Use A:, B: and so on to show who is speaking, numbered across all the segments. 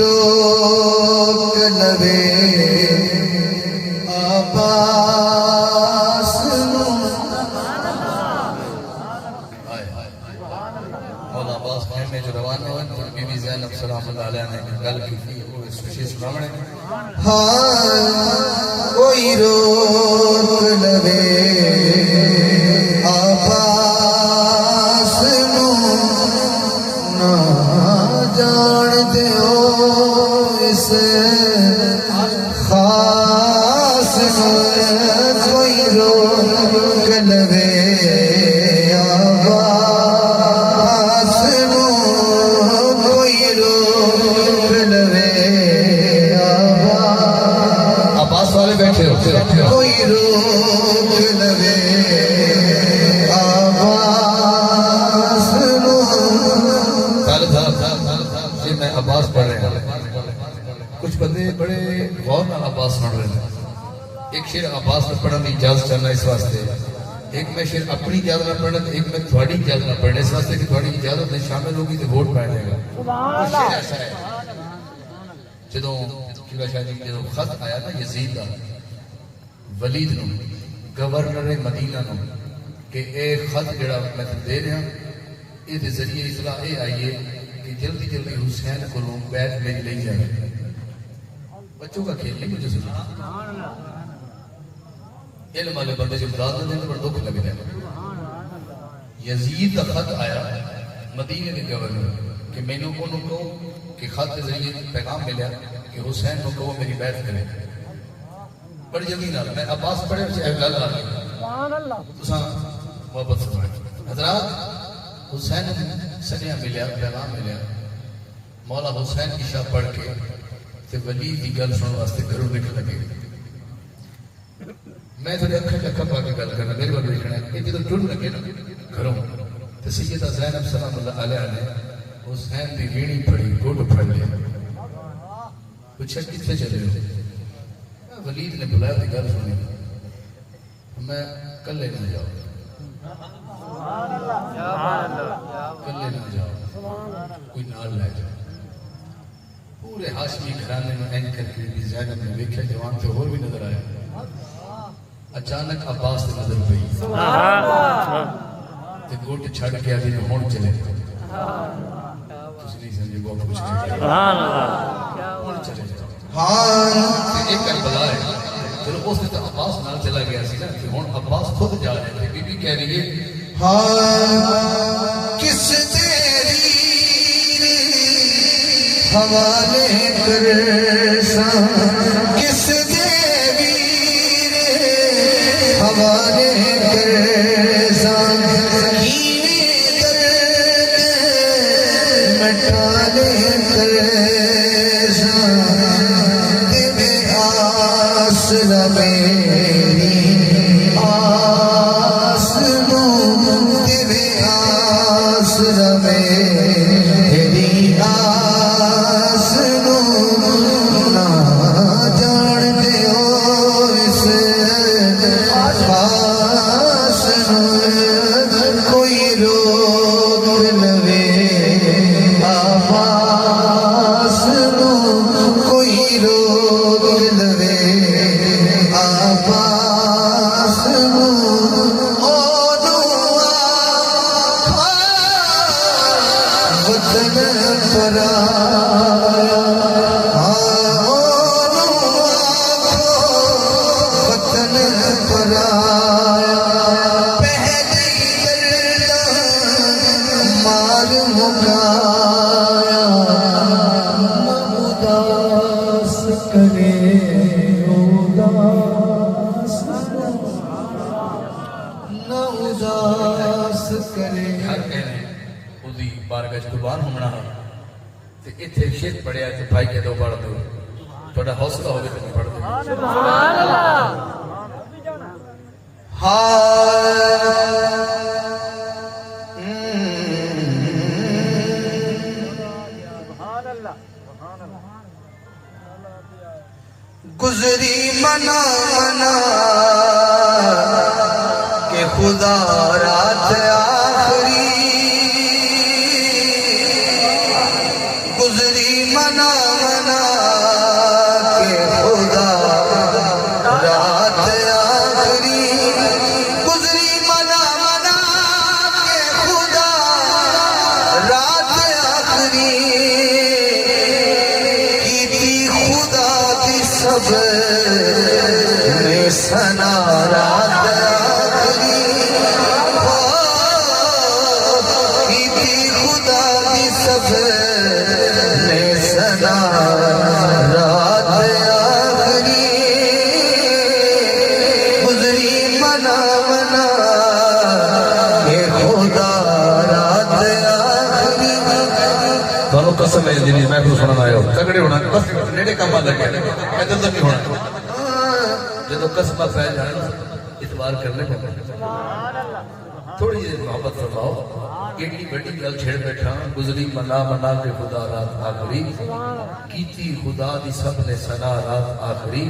A: روک لوے عباس نو
B: مولا عباس خیمے جو روانہ ہوئے تو بی بی زینب سلام اللہ علیہ نے گل کی تھی وہ اس خوشی سنامنے
A: ہاں کوئی روک لوے عباس نو نہ جان دیو اس خاص نو کوئی روک لوے عباس نو کوئی روک لوے
B: عباس والے بیٹھے ہو
A: کوئی روک لوے عباس نو
B: طالب صاحب جی میں عباس پڑھ رہے ہیں کچھ بندے بڑے غور نال عباس پڑھ رہے ہیں ایک شعر عباس میں پڑھنے کی اجازت چلنا اس واسطے ایک میں شعر اپنی اجازت نہ پڑھنا ایک میں تھوڑی اجازت نہ پڑھنا اس واسطے کہ تھوڑی اجازت نہیں شامل ہوگی تو ووٹ پائے جائے گا وہ شعر ایسا ہے جدوں قلعہ شاہ جی جدوں خط آیا نا یزید کا ولید نو گورنر مدینہ نو کہ اے خط جڑا میں دے رہا یہ ذریعے اطلاع یہ آئیے کہ جلدی جلدی حسین کو بیت میری لے جائے بچوں کا کھیل نہیں مجھے سنا علم والے بندے جو امداد دے تو بڑا دکھ لگے جائے یزید کا خط آیا مدینے کے گورنر کہ میں نے انہوں کو کہ خط کے ذریعے پیغام ملیا کہ حسین کو کہو میری بیعت کرے بڑی جلدی نہ میں عباس پڑھے اسے احلال آ گئی تو ساں محبت سمجھے حضرات حسین سنیا ملیا پیغام ملیا مولا حسین کی شاہ پڑھ کے تے ولید کی گل سننے واسطے گھروں نکل لگے میں تھوڑے اکھا پا کے گل کرنا میرے بار دیکھنا ہے کہ جدو ٹر لگے نا گھروں تو سیدہ زینب سلام اللہ علیہ نے حسین دی ویڑی پڑی گوٹ پھڑ لیا پوچھا کتنے چلے ہو ولید نے بلایا تھی گل سنی میں کلے نہ جاؤ کلے نہ جاؤ کوئی نال لے جاؤ پورے ہاشمی گھرانے میں این کر کے بھی زینب نے دیکھا جوان سے اور بھی نظر آیا اچانک عباس سے نظر پئی تے گوٹ چھڑ کے آدھی نے ہون چلے کچھ نہیں سمجھے وہ کچھ نہیں ہون چلے ہاں ایک کربلا ہے چلو اس نے تو عباس نال چلا گیا سی نا کہ ہون عباس خود جا رہے تھے بی بی کہہ رہی ہے
A: ہاں کس تیری حوالے کر ساں کس دیوی حوالے کر ساں کینے درد مٹالے کر ساں تیرے آس میری آس نو تیرے آس میری آس نو نہ جان دیو اس خاص نو کوئی روک لوے عباس نو کوئی روک لوے عباس نو وطن پرایا وطن پرایا پہلی گردن مار مکایا اداس کرے اداس نہ اداس کرے
B: ہر کہنے اُدھی بارگاہ قربان ہونا تے اتھے شیخ پڑھیا تے بھائی کے دو پڑھ دو تھوڑا حوصلہ ہوگا تو میں پڑھ دو
A: گزری منا منا کہ خدا رات آخری گزری منا منا میں سنا رات آخری کی تھی خدا دی سب میں سنا رات آخری گزری منا منا کہ خدا رات آخری
B: ਤੁਹਾਨੂੰ ਕਸਮ ਹੈ ਜੀ ਮੈਂ ਤੁਹਾਨੂੰ ਸੁਣਨ ਆਇਆ ਹਾਂ ਤਗੜੇ ਹੋਣਾ ਬਸ ਨੇੜੇ ਕੰਮ ਆ ਲੱਗਿਆ ਇੱਧਰ ਤਾਂ ਨਹੀਂ ਹੋਣਾ ਜਦੋਂ ਕਸਮਾਂ ਪੈ ਜਾਣ ਇਤਬਾਰ ਕਰਨੇ ਪੈਂਦੇ ਥੋੜੀ ਜਿਹੀ ਮੁਹੱਬਤ ਫਰਮਾਓ ਏਡੀ ਵੱਡੀ ਗੱਲ ਛੇੜ ਬੈਠਾ ਗੁਜ਼ਰੀ ਮਨਾ ਮਨਾ ਕੇ ਖੁਦਾ ਰਾਤ ਆਖਰੀ ਕੀਤੀ ਖੁਦਾ ਦੀ ਸਭ ਨੇ ਸਨਾ ਰਾਤ ਆਖਰੀ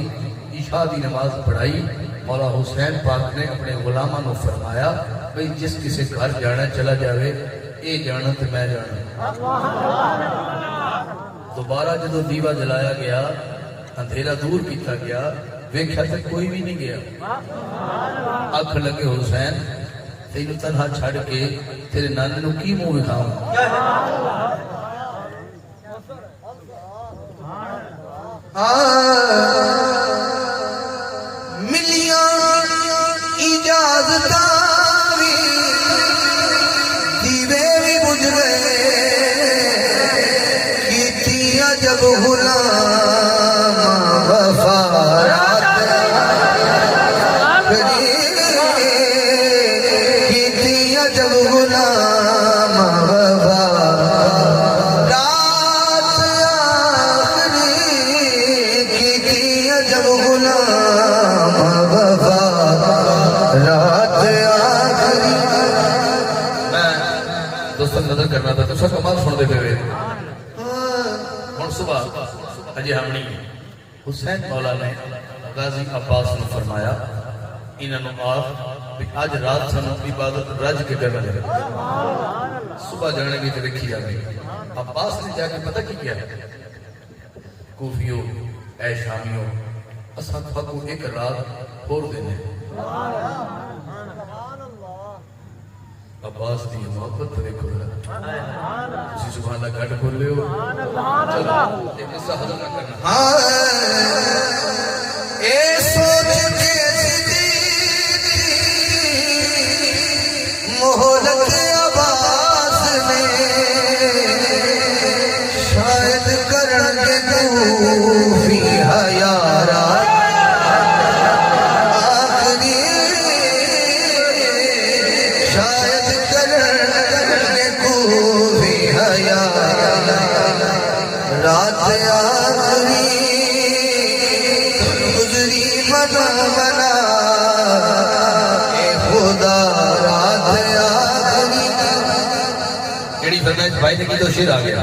B: ਇਸ਼ਾ ਦੀ ਨਮਾਜ਼ ਪੜਾਈ مولا حسین پاک نے اپنے غلامہ نو فرمایا بھئی جس کسی گھر جانا چلا جاوے اے جانا تو میں جانا دوبارہ جدو دیوہ جلایا گیا اندھیرا دور کیتا گیا ویکھا تے کوئی بھی نہیں گیا آنکھ لگے حسین تینو تنہا چھڑ کے تیرے نانے نو کی منہ دکھاؤں
A: ملیاں اجازتاں وی دیوے بھی بجھ گئے کیتیاں جب غلام وفا رات آخری کیتیاں جب غلام وفا رات آخری کیتیاں جب غلام وفا رات آخری
B: میں دوستان نظر کرنا تھا تو سب کمال سن دے پہ ہن صبح اجے ہمنی حسین مولا نے غازی عباس نے فرمایا انہاں نو آخ بھی اج رات سانو عبادت رج کے کرنا ہے صبح جانے گی تے رکھی جاوے عباس نے جا کے پتہ کی کیا کوفیو اے شامیو اساں تھاکو ایک رات ہور دینے عباس دی محبت دیکھو اسی سبحانہ گھٹ کھولے ہو چلو ایک قصہ حضر نہ کرنا
A: اے سوچ کے مہلت عباس نے شاید کرن کے کوفی حیارا آخری شاید کرن کے کوفی حیارا رات آخری گزری منا منا اے خدا رات آخری
B: جیڑی فرمائش بھائی نے کی تو شیر آ گیا